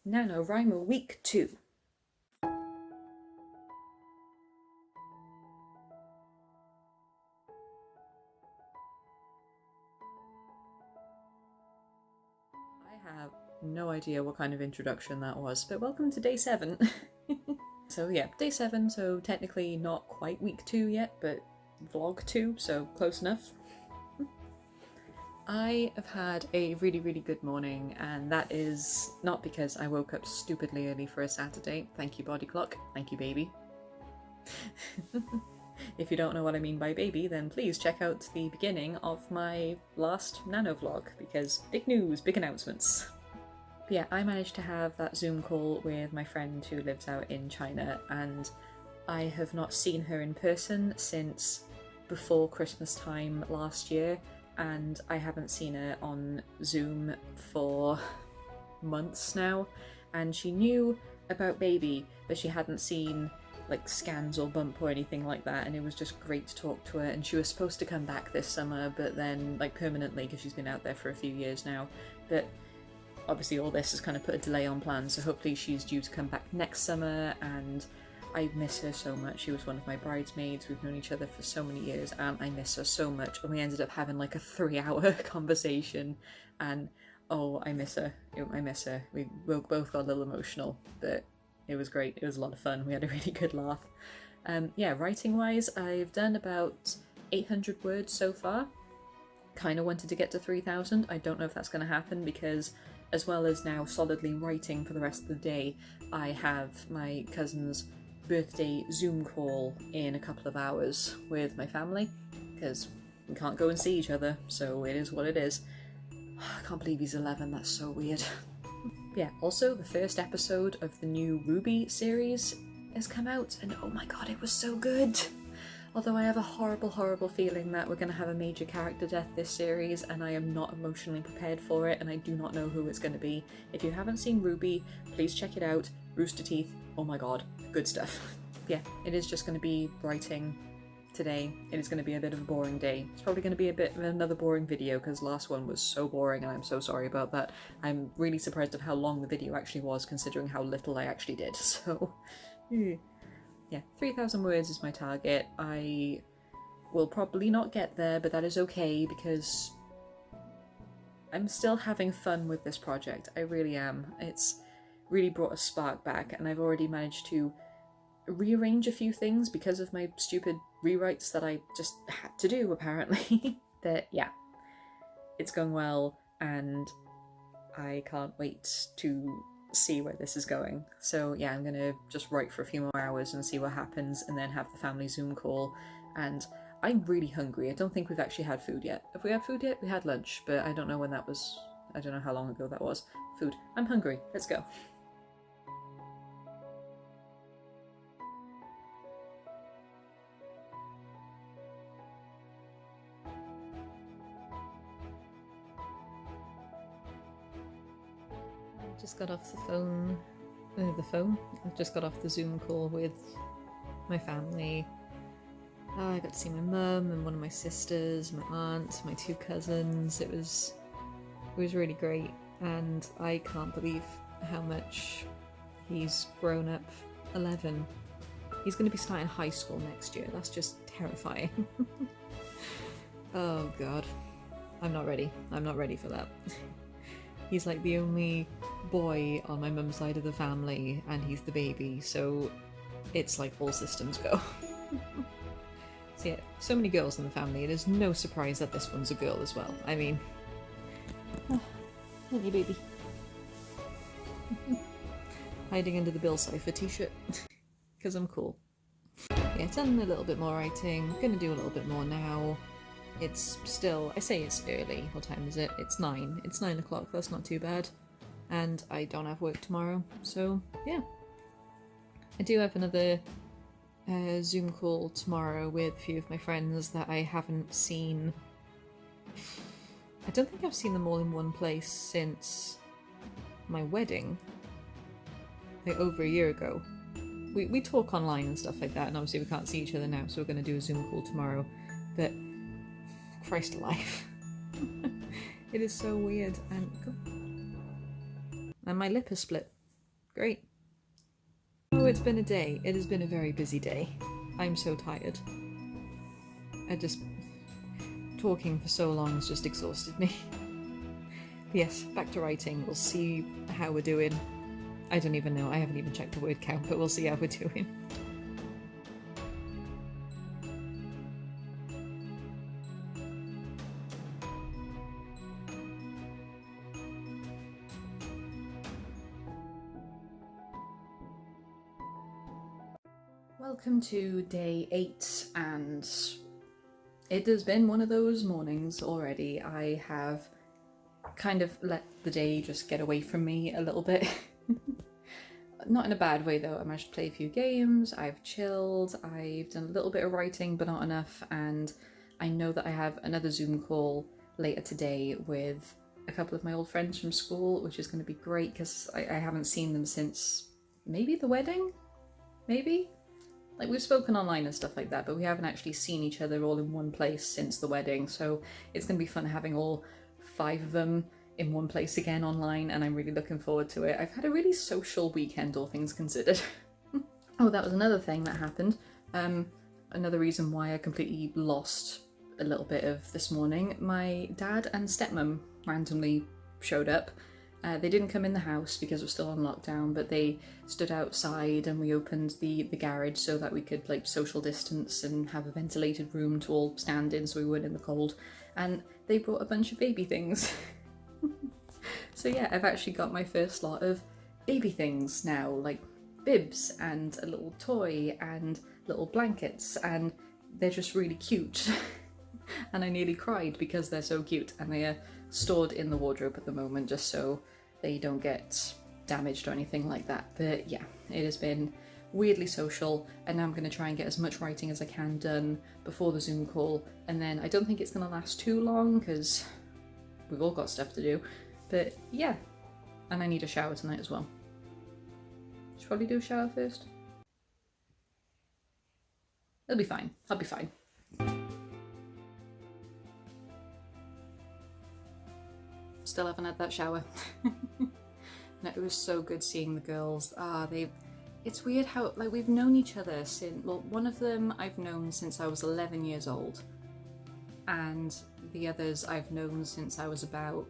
NaNoWriMo Week 2. I have no idea what kind of introduction that was, but welcome to day 7. So yeah, day 7, so technically not quite week 2 yet, but vlog 2, so close enough. I have had a really good morning, and that is not because I woke up stupidly early for a Saturday. Thank you, body clock. Thank you, baby. If you don't know what I mean by baby, then please check out the beginning of my last Nano vlog, because big news, big announcements. But yeah, I managed to have that Zoom call with my friend who lives out in China, and I have not seen her in person since before Christmas time last year, and I haven't seen her on Zoom for months now, and she knew about baby, but she hadn't seen like scans or bump or anything like that, and it was just great to talk to her. And she was supposed to come back this summer, but then like permanently, because she's been out there for a few years now, but obviously all this has kind of put a delay on plans, so hopefully she's due to come back next summer, and I miss her so much. She was one of my bridesmaids. We've known each other for so many years, and I miss her so much. And we ended up having like a 3-hour conversation, and oh, I miss her. I miss her. We both got a little emotional, but it was great. It was a lot of fun. We had a really good laugh. Yeah, writing-wise, I've done about 800 words so far. Kind of wanted to get to 3,000. I don't know if that's going to happen, because as well as now solidly writing for the rest of the day, I have my cousin's birthday Zoom call in a couple of hours with my family, because we can't go and see each other, so it is what it is. I can't believe he's 11, that's so weird. Yeah, also the first episode of the new Ruby series has come out, and oh my god, it was so good! Although I have a horrible feeling that we're going to have a major character death this series, and I am not emotionally prepared for it, and I do not know who it's going to be. If you haven't seen Ruby, please check it out. Rooster Teeth, oh my god, good stuff. Yeah, it is just going to be writing today. It is going to be a bit of a boring day. It's probably going to be a bit of another boring video, because last one was so boring, and I'm so sorry about that. I'm really surprised of how long the video actually was, considering how little I actually did, so... Yeah, 3,000 words is my target. I will probably not get there, but that is okay, because I'm still having fun with this project. I really am. It's really brought a spark back, and I've already managed to rearrange a few things because of my stupid rewrites that I just had to do, apparently. But yeah, it's going well, and I can't wait to see where this is going. So yeah, I'm gonna just write for a few more hours and see what happens, and then have the family Zoom call. And I'm really hungry. I don't think we've actually had food yet. Have we had food yet? We had lunch, but I don't know when that was. I don't know how long ago that was. Food. I'm hungry. Let's go. Just got off the phone. I've just got off the Zoom call with my family. I got to see my mum and one of my sisters, my aunt, my 2 cousins. It was really great, and I can't believe how much he's grown up. 11. He's going to be starting high school next year. That's just terrifying. Oh god. I'm not ready. I'm not ready for that. He's like the only boy on my mum's side of the family, and he's the baby, so it's like all systems go. So yeah, so many girls in the family, it is no surprise that this one's a girl as well. I mean... Oh, love you, baby. Hiding under the Bill Cipher t-shirt, because I'm cool. Yeah, done a little bit more writing, gonna do a little bit more now. It's still, I say it's early, what time is it? It's 9. It's 9 o'clock, that's not too bad. And I don't have work tomorrow, so yeah. I do have another Zoom call tomorrow with a few of my friends that I haven't seen. I don't think I've seen them all in one place since my wedding, like over a year ago. We talk online and stuff like that, and obviously we can't see each other now, so we're going to do a Zoom call tomorrow, but Christ alive. It is so weird, and my lip is split. Great. Oh, it's been a day. It has been a very busy day. I'm so tired. Talking for so long has just exhausted me. Yes, back to writing. We'll see how we're doing. I don't even know. I haven't even checked the word count, but we'll see how we're doing. Welcome to day 8, and it has been one of those mornings already. I have kind of let the day just get away from me a little bit. Not in a bad way though. I managed to play a few games, I've chilled, I've done a little bit of writing but not enough, and I know that I have another Zoom call later today with a couple of my old friends from school, which is going to be great because I haven't seen them since maybe the wedding? Maybe? Like, we've spoken online and stuff like that, but we haven't actually seen each other all in one place since the wedding, so it's going to be fun having all 5 of them in one place again online, and I'm really looking forward to it. I've had a really social weekend, all things considered. Oh, that was another thing that happened. Another reason why I completely lost a little bit of this morning. My dad and stepmom randomly showed up. They didn't come in the house because we're still on lockdown, but they stood outside and we opened the garage so that we could like social distance and have a ventilated room to all stand in so we weren't in the cold. And they brought a bunch of baby things. So yeah, I've actually got my first lot of baby things now, like bibs and a little toy and little blankets, and they're just really cute. And I nearly cried because they're so cute, and they are stored in the wardrobe at the moment just so they don't get damaged or anything like that. But yeah, it has been weirdly social, and now I'm going to try and get as much writing as I can done before the Zoom call, and then I don't think it's going to last too long because we've all got stuff to do. But yeah, and I need a shower tonight as well. Should probably do a shower first. It'll be fine. I'll be fine. Still haven't had that shower. No, it was so good seeing the girls. It's weird how, like, we've known each other since, well, one of them I've known since I was 11 years old, and the others I've known since I was about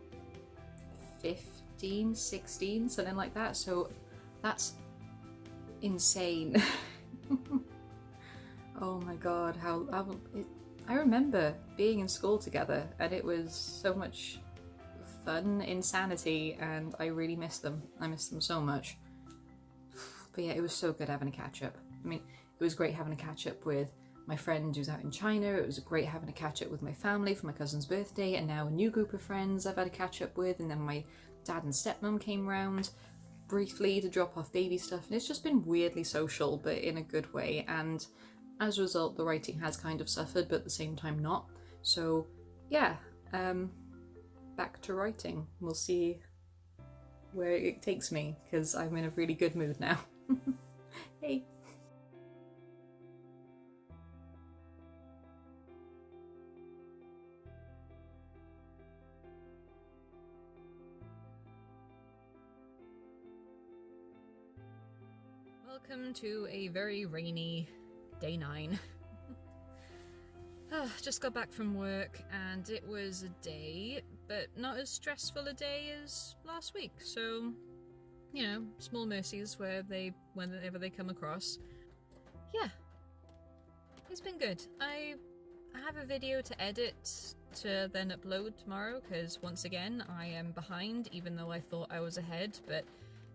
15, 16, something like that, so that's insane. Oh my god, I remember being in school together, and it was so much fun, insanity, and I really miss them. I miss them so much. But yeah, it was so good having a catch-up. I mean, it was great having a catch-up with my friend who's out in China. It was great having a catch-up with my family for my cousin's birthday, and now a new group of friends I've had a catch-up with, and then my dad and stepmom came round briefly to drop off baby stuff, and it's just been weirdly social, but in a good way, and as a result the writing has kind of suffered, but at the same time not. So yeah, back to writing. We'll see where it takes me, because I'm in a really good mood now. Hey! Welcome to a very rainy day 9. Just got back from work, and it was a day, but not as stressful a day as last week, so, you know, small mercies whenever they come across. Yeah, it's been good. I have a video to edit to then upload tomorrow, because once again I am behind, even though I thought I was ahead, but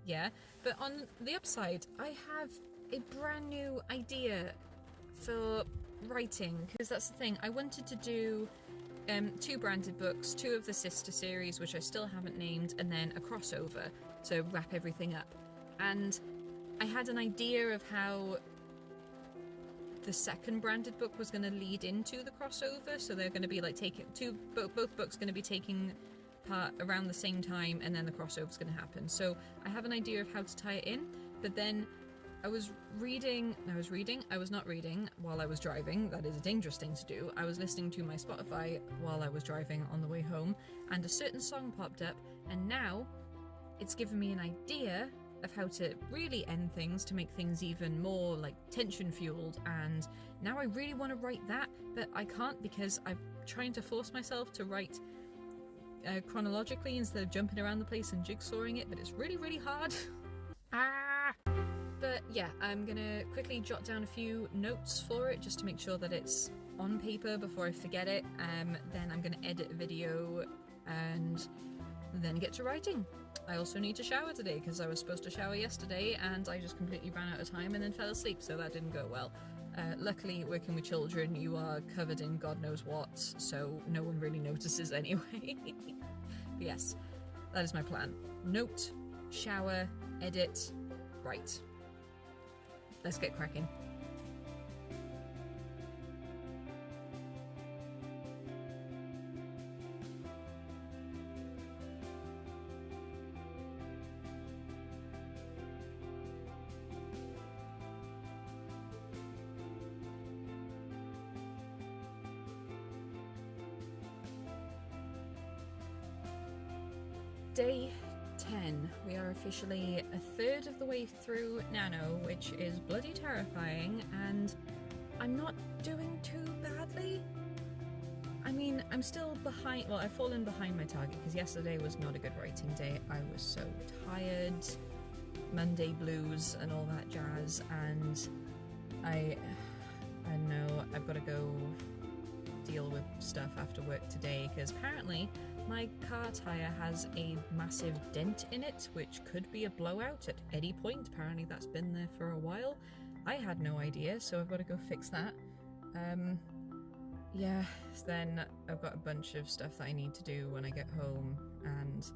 yeah. But on the upside, I have a brand new idea for writing, because that's the thing. I wanted to do 2 branded books, 2 of the sister series, which I still haven't named, and then a crossover to wrap everything up. And I had an idea of how the second branded book was going to lead into the crossover, so they're going to be like both books going to be taking part around the same time, and then the crossover's going to happen. So I have an idea of how to tie it in, but then I was not reading while I was driving. That is a dangerous thing to do. I was listening to my Spotify while I was driving on the way home, and a certain song popped up, and now it's given me an idea of how to really end things to make things even more like tension fueled, and now I really want to write that, but I can't because I'm trying to force myself to write chronologically instead of jumping around the place and jigsawing it, but it's really, really hard. But yeah, I'm gonna quickly jot down a few notes for it just to make sure that it's on paper before I forget it. Then I'm gonna edit a video and then get to writing. I also need to shower today because I was supposed to shower yesterday and I just completely ran out of time and then fell asleep, so that didn't go well. Luckily, working with children, you are covered in God knows what, so no one really notices anyway. But yes, that is my plan. Note, shower, edit, write. Let's get cracking. Day 10. We are officially a third of the way through Nano, which is bloody terrifying, and I'm not doing too badly. I mean, I'm still behind, well, I've fallen behind my target because yesterday was not a good writing day. I was so tired, Monday blues and all that jazz, and I know I've got to go deal with stuff after work today because apparently my car tyre has a massive dent in it, which could be a blowout at any point. Apparently that's been there for a while. I had no idea, so I've got to go fix that. Yeah, then I've got a bunch of stuff that I need to do when I get home, and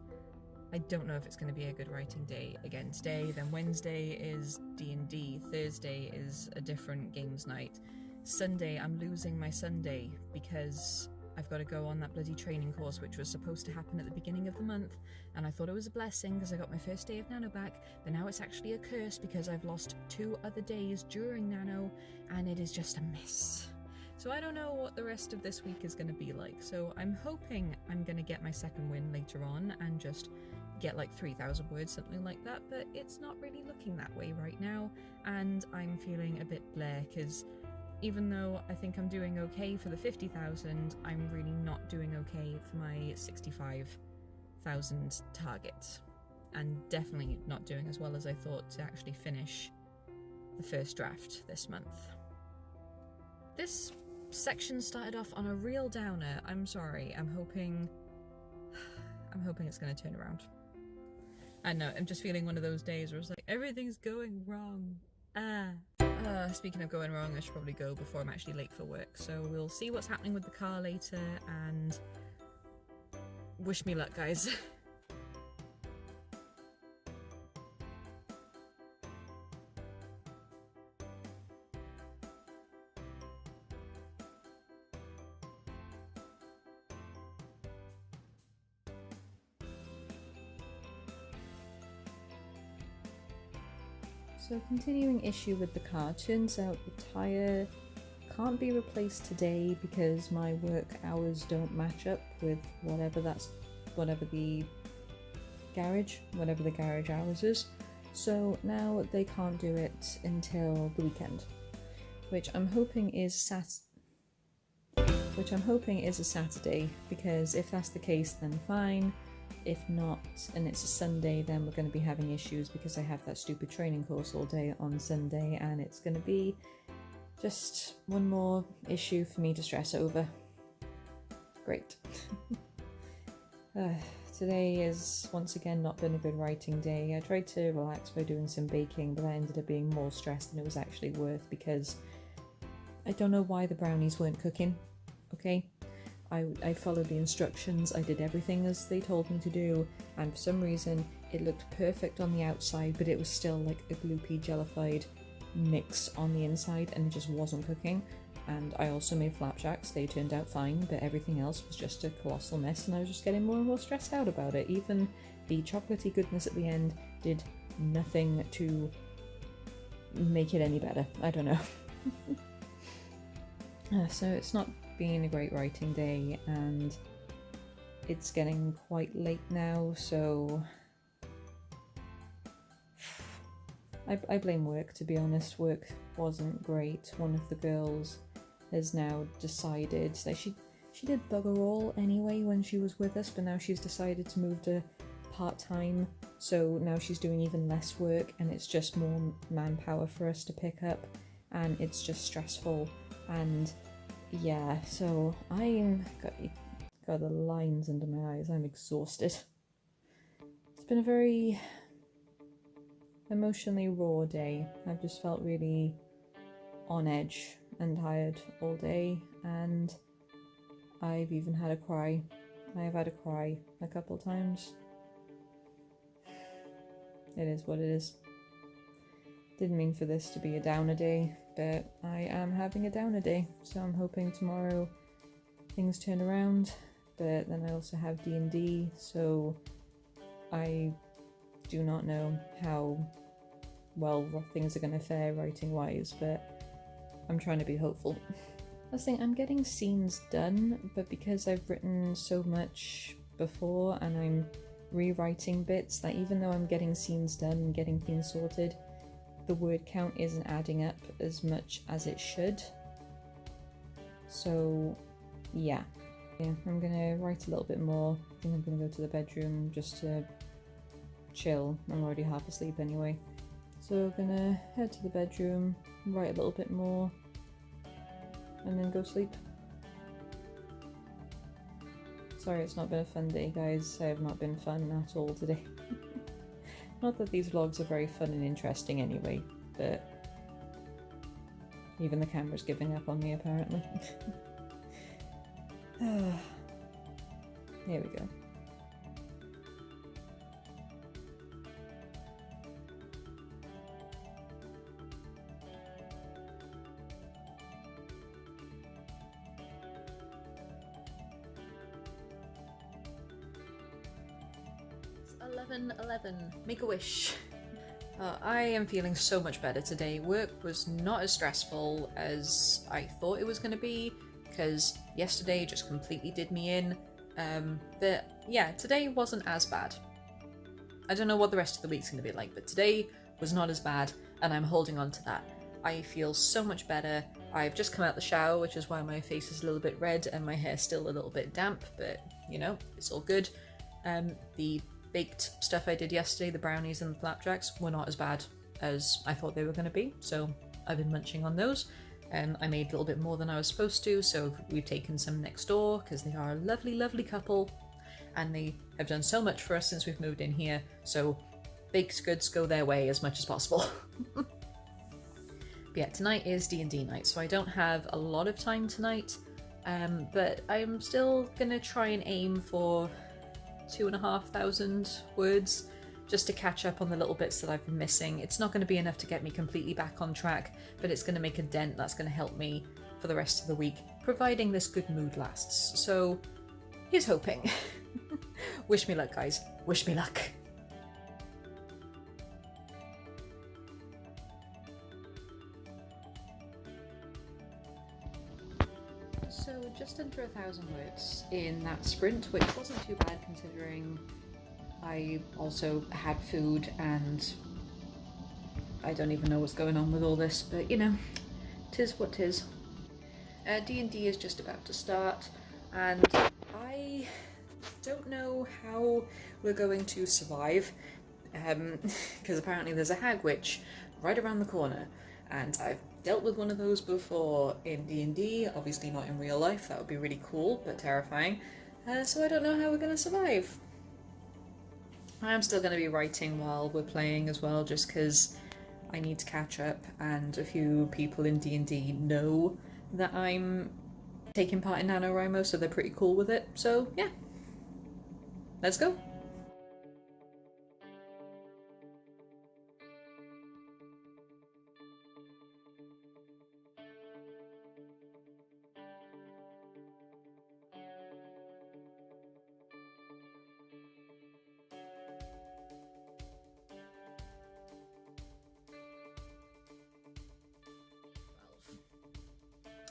I don't know if it's going to be a good writing day again today. Then Wednesday is D&D, Thursday is a different games night. Sunday, I'm losing my Sunday because I've got to go on that bloody training course, which was supposed to happen at the beginning of the month, and I thought it was a blessing because I got my first day of Nano back, but now it's actually a curse because I've lost 2 other days during Nano, and it is just a mess. So I don't know what the rest of this week is going to be like, so I'm hoping I'm going to get my second win later on and just get like 3,000 words, something like that, but it's not really looking that way right now, and I'm feeling a bit bleh because even though I think I'm doing okay for the 50,000, I'm really not doing okay for my 65,000 target. And definitely not doing as well as I thought to actually finish the first draft this month. This section started off on a real downer. I'm sorry. I'm hoping it's going to turn around. I know, I'm just feeling one of those days where it's like, everything's going wrong. Speaking of going wrong, I should probably go before I'm actually late for work, so we'll see what's happening with the car later, and wish me luck, guys. So continuing issue with the car, turns out the tyre can't be replaced today because my work hours don't match up with whatever the garage hours is. So now they can't do it until the weekend, which I'm hoping is a Saturday, because if that's the case then fine. If not, and it's a Sunday, then we're going to be having issues because I have that stupid training course all day on Sunday, and it's going to be just one more issue for me to stress over. Great. Today has once again not been a good writing day. I tried to relax by doing some baking, but I ended up being more stressed than it was actually worth because I don't know why the brownies weren't cooking, okay? I followed the instructions, I did everything as they told me to do, and for some reason it looked perfect on the outside, but it was still like a gloopy jellified mix on the inside and it just wasn't cooking. And I also made flapjacks, they turned out fine, but everything else was just a colossal mess and I was just getting more and more stressed out about it. Even the chocolatey goodness at the end did nothing to make it any better. I don't know. So it's not been a great writing day, and it's getting quite late now, so I blame work, to be honest. Work wasn't great. One of the girls has now decided that she did bugger all anyway when she was with us, but now she's decided to move to part-time, so now she's doing even less work and it's just more manpower for us to pick up, and it's just stressful. And yeah, so I'm got the lines under my eyes. I'm exhausted. It's been a very emotionally raw day. I've just felt really on edge and tired all day, and I've even had a cry. I've had a cry a couple times. It is what it is. Didn't mean for this to be a downer day, but I am having a downer day, so I'm hoping tomorrow things turn around. But then I also have D&D, so I do not know how well things are going to fare writing-wise, but I'm trying to be hopeful. Last thing, I'm getting scenes done, but because I've written so much before and I'm rewriting bits, that even though I'm getting scenes done and getting things sorted, the word count isn't adding up as much as it should. So yeah, I'm gonna write a little bit more. I think I'm gonna go to the bedroom just to chill. I'm already half asleep anyway. So I'm gonna head to the bedroom, write a little bit more, and then go sleep. Sorry, it's not been a fun day, guys. I have not been fun at all today. Not that these vlogs are very fun and interesting anyway, but even the camera's giving up on me apparently. Here we go. It's 11:11. Make a wish. I am feeling so much better today. Work was not as stressful as I thought it was going to be, because yesterday just completely did me in. But yeah, today wasn't as bad. I don't know what the rest of the week's going to be like, but today was not as bad, and I'm holding on to that. I feel so much better. I've just come out the shower, which is why my face is a little bit red and my hair's still a little bit damp, but you know, it's all good. The baked stuff I did yesterday, the brownies and the flapjacks, were not as bad as I thought they were going to be, so I've been munching on those. I made a little bit more than I was supposed to, so we've taken some next door because they are a lovely, lovely couple and they have done so much for us since we've moved in here, so baked goods go their way as much as possible. But yeah, tonight is D&D night, so I don't have a lot of time tonight, but I'm still gonna try and aim for 2,500 words just to catch up on the little bits that I've been missing. It's not going to be enough to get me completely back on track, but it's going to make a dent that's going to help me for the rest of the week, providing this good mood lasts. So here's hoping. Wish me luck, guys. Wish me luck. So just under 1,000 words in that sprint, which wasn't too bad considering I also had food and I don't even know what's going on with all this, but you know, 'tis what 'tis. D&D is just about to start, and I don't know how we're going to survive, because apparently there's a hag witch right around the corner, and I've dealt with one of those before in D&D, obviously not in real life. That would be really cool, but terrifying. So I don't know how we're going to survive. I am still going to be writing while we're playing as well, just because I need to catch up, and a few people in D&D know that I'm taking part in NaNoWriMo, so they're pretty cool with it. So yeah, let's go.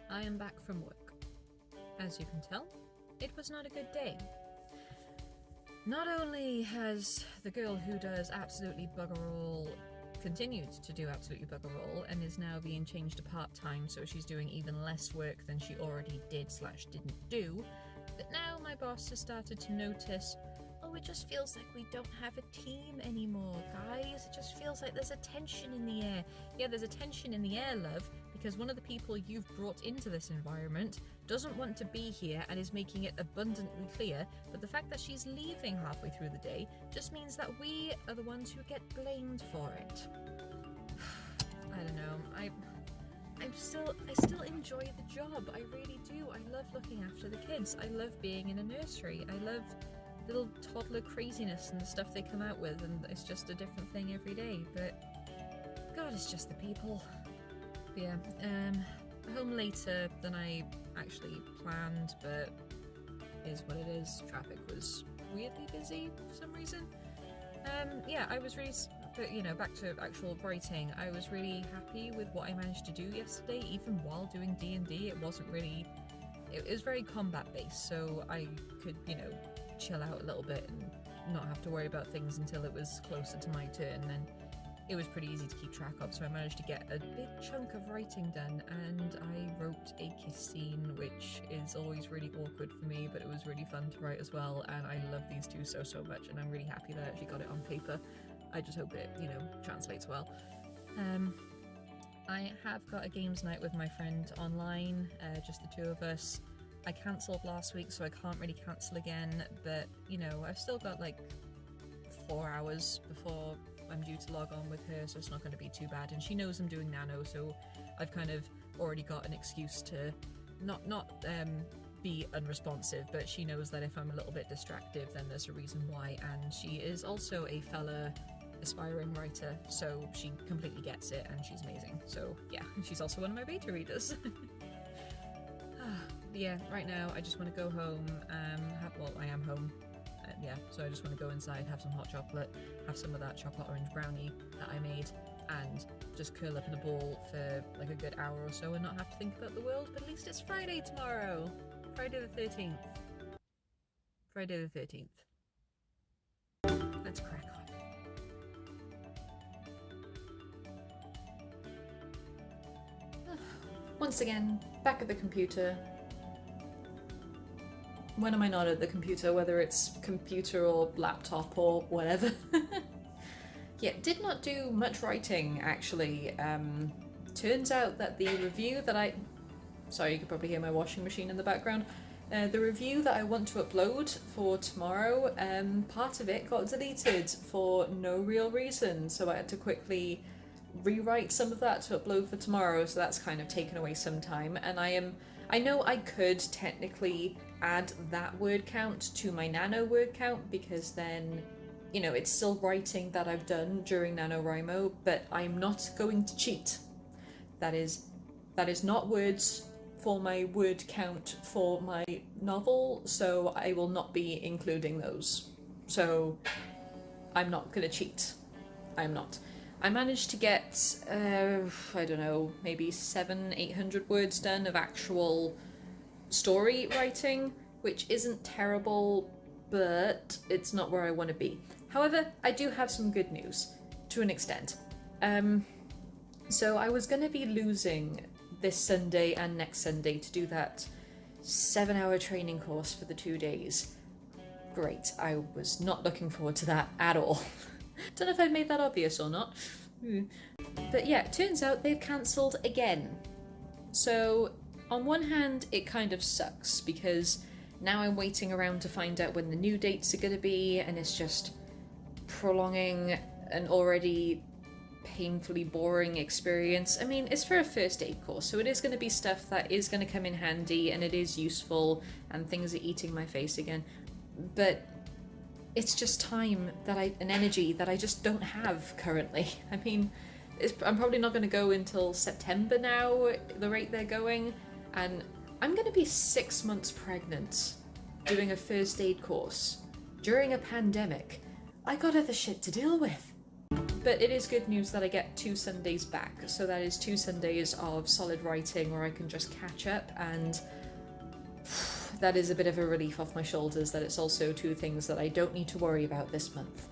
I am back from work. As you can tell, it was not a good day. Not only has the girl who does absolutely bugger all continued to do absolutely bugger all and is now being changed to part-time, so she's doing even less work than she already did / didn't do. But now my boss has started to notice, oh, it just feels like we don't have a team anymore, guys. It just feels like there's a tension in the air. Yeah, there's a tension in the air, love, because one of the people you've brought into this environment doesn't want to be here and is making it abundantly clear, but the fact that she's leaving halfway through the day just means that we are the ones who get blamed for it. I don't know, I still enjoy the job. I really do. I love looking after the kids. I love being in a nursery. I love little toddler craziness and the stuff they come out with, and it's just a different thing every day. But God, it's just the people. But yeah, home later than I actually planned, but is what it is. Traffic was weirdly busy for some reason. Yeah, I was really, but you know, back to actual writing, I was really happy with what I managed to do yesterday, even while doing D&D. It wasn't really, it was very combat based, so I could, you know, chill out a little bit and not have to worry about things until it was closer to my turn. And it was pretty easy to keep track of, so I managed to get a big chunk of writing done, and I wrote a kiss scene, which is always really awkward for me, but it was really fun to write as well, and I love these two so much, and I'm really happy that I actually got it on paper. I just hope it, you know, translates well. I have got a games night with my friend online, just the two of us. I cancelled last week, so I can't really cancel again, but, you know, I've still got like 4 hours before I'm due to log on with her, so it's not going to be too bad. And she knows I'm doing Nano, so I've kind of already got an excuse to not be unresponsive, but she knows that if I'm a little bit distracted, then there's a reason why. And she is also a fella aspiring writer, so she completely gets it, and she's amazing. So yeah, she's also one of my beta readers. Yeah, right now I just want to go home. Well, I am home. Yeah, so I just want to go inside, have some hot chocolate, have some of that chocolate orange brownie that I made, and just curl up in a ball for like a good hour or so and not have to think about the world. But at least it's Friday tomorrow. Friday the 13th. Friday the 13th. Let's crack on. Once again, back at the computer. When am I not at the computer, whether it's computer or laptop or whatever? Yeah, did not do much writing, actually. Turns out that the review that I... Sorry, you could probably hear my washing machine in the background. The review that I want to upload for tomorrow, part of it got deleted for no real reason, so I had to quickly rewrite some of that to upload for tomorrow, so that's kind of taken away some time. And I know I could technically add that word count to my Nano word count, because then, you know, it's still writing that I've done during NaNoWriMo, but I'm not going to cheat. That is not words for my word count for my novel, so I will not be including those. So I'm not gonna cheat. I'm not. I managed to get, I don't know, maybe 700-800 words done of actual story writing, which isn't terrible, but it's not where I want to be. However, I do have some good news, to an extent. So I was going to be losing this Sunday and next Sunday to do that 7-hour training course for the 2 days. Great, I was not looking forward to that at all. Don't know if I made that obvious or not. But yeah, it turns out they've cancelled again. So on one hand, it kind of sucks, because now I'm waiting around to find out when the new dates are going to be, and it's just prolonging an already painfully boring experience. I mean, it's for a first aid course, so it is going to be stuff that is going to come in handy, and it is useful, and things are eating my face again. But it's just time and energy that I just don't have currently. I mean, I'm probably not going to go until September now, the rate they're going, and I'm going to be 6 months pregnant doing a first aid course during a pandemic. I got other shit to deal with. But it is good news that I get 2 Sundays back, so that is 2 Sundays of solid writing where I can just catch up, and that is a bit of a relief off my shoulders that it's also 2 things that I don't need to worry about this month,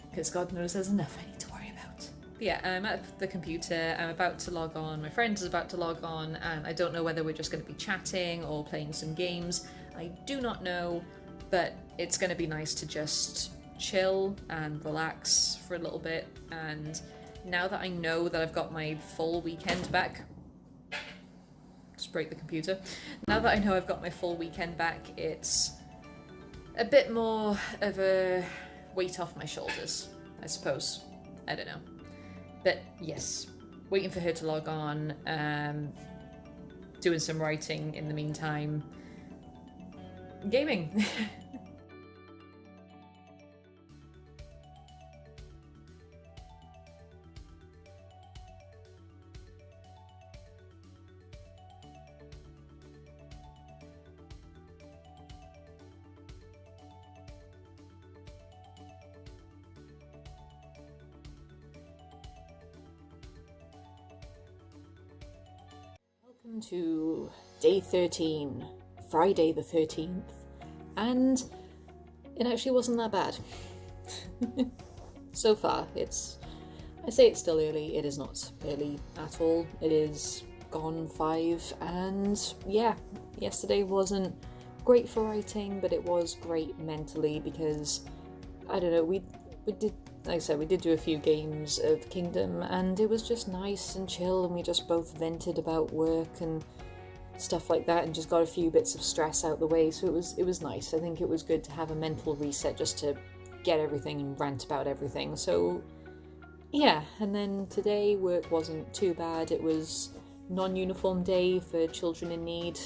because God knows there's enough I need to worry about. But yeah, I'm at the computer, I'm about to log on, my friend is about to log on, and I don't know whether we're just going to be chatting or playing some games. I do not know, but it's going to be nice to just chill and relax for a little bit. And now that I know that I've got my full weekend back, just break the computer. Now that I know I've got my full weekend back, it's a bit more of a weight off my shoulders, I suppose. I don't know. But yes, waiting for her to log on, doing some writing in the meantime, gaming. Welcome to day 13, Friday the 13th, and it actually wasn't that bad. So far, I say it's still early, it is not early at all. It is gone 5, and yeah, yesterday wasn't great for writing, but it was great mentally because, I don't know, we did, like I said, we did do a few games of Kingdom, and it was just nice and chill, and we just both vented about work and stuff like that, and just got a few bits of stress out the way, so it was nice. I think it was good to have a mental reset just to get everything and rant about everything, so yeah. And then today work wasn't too bad. It was non-uniform day for children in need.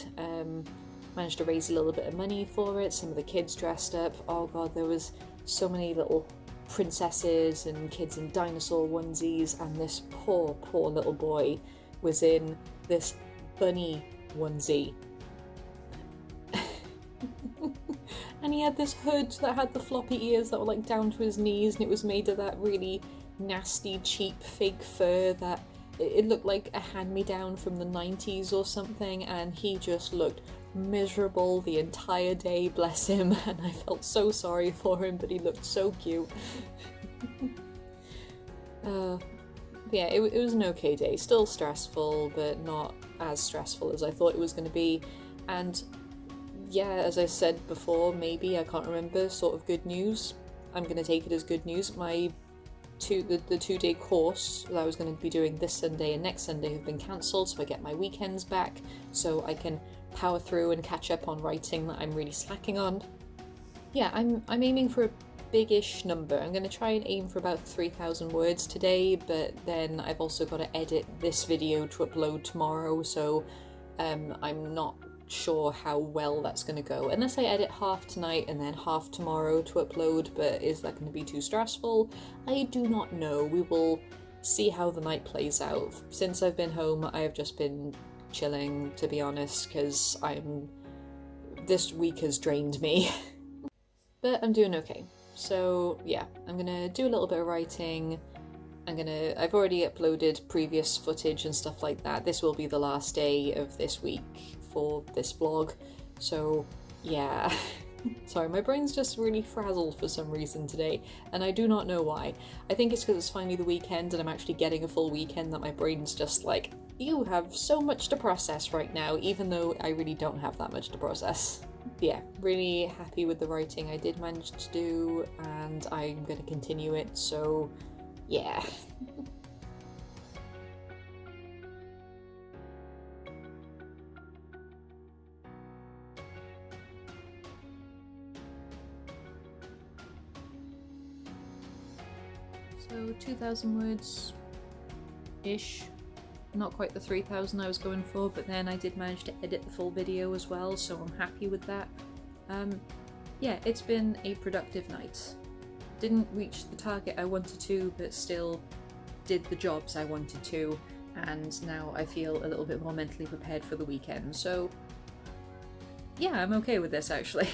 Managed to raise a little bit of money for it. Some of the kids dressed up. Oh god, there was so many little princesses and kids in dinosaur onesies, and this poor little boy was in this bunny onesie. And he had this hood that had the floppy ears that were like down to his knees, and it was made of that really nasty, cheap, fake fur that it looked like a hand-me-down from the 90s or something, and he just looked miserable the entire day, bless him, and I felt so sorry for him, but he looked so cute. Yeah, it was an okay day. Still stressful, but not as stressful as I thought it was going to be. And yeah, as I said before, maybe, I can't remember, sort of good news. I'm going to take it as good news. The 2-day course that I was going to be doing this Sunday and next Sunday have been cancelled, so I get my weekends back, so I can power through and catch up on writing that I'm really slacking on. Yeah, I'm aiming for a big-ish number. I'm going to try and aim for about 3,000 words today, but then I've also got to edit this video to upload tomorrow, so I'm not sure how well that's going to go, unless I edit half tonight and then half tomorrow to upload. But is that going to be too stressful? I do not know. We will see how the night plays out. Since I've been home, I have just been chilling, to be honest, because this week has drained me. But I'm doing okay. So yeah, I'm gonna do a little bit of writing. I've already uploaded previous footage and stuff like that. This will be the last day of this week for this vlog, so yeah. Sorry, my brain's just really frazzled for some reason today, and I do not know why. I think it's because it's finally the weekend and I'm actually getting a full weekend that my brain's just like, you have so much to process right now, even though I really don't have that much to process. Yeah, really happy with the writing I did manage to do, and I'm going to continue it, so yeah. So 2,000 words-ish. Not quite the 3,000 I was going for, but then I did manage to edit the full video as well, so I'm happy with that. Yeah, it's been a productive night. Didn't reach the target I wanted to, but still did the jobs I wanted to, and now I feel a little bit more mentally prepared for the weekend, so yeah, I'm okay with this actually.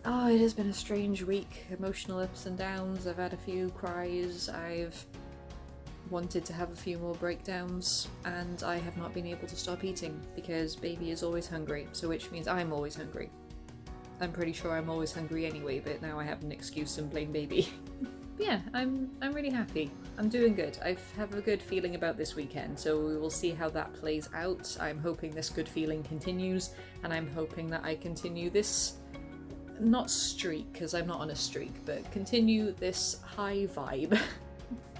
Oh, it has been a strange week. Emotional ups and downs. I've had a few cries. I've wanted to have a few more breakdowns, and I have not been able to stop eating because baby is always hungry, so which means I'm always hungry. I'm pretty sure I'm always hungry anyway, but now I have an excuse and blame baby. But yeah, I'm really happy. I'm doing good. I have a good feeling about this weekend, so we will see how that plays out. I'm hoping this good feeling continues, and I'm hoping that I continue this, not streak, because I'm not on a streak, but continue this high vibe.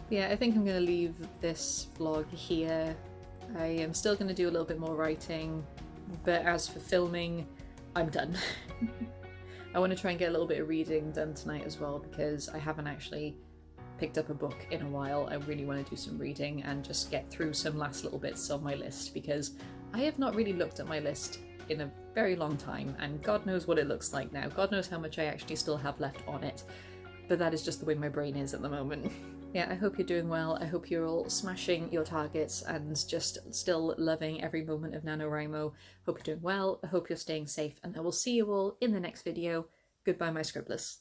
Yeah, I think I'm going to leave this vlog here. I am still going to do a little bit more writing, but as for filming, I'm done. I want to try and get a little bit of reading done tonight as well, because I haven't actually picked up a book in a while. I really want to do some reading and just get through some last little bits on my list, because I have not really looked at my list in a very long time, and God knows what it looks like now. God knows how much I actually still have left on it, but that is just the way my brain is at the moment. Yeah, I hope you're doing well. I hope you're all smashing your targets and just still loving every moment of NaNoWriMo. Hope you're doing well. I hope you're staying safe, and I will see you all in the next video. Goodbye, my Scribblers.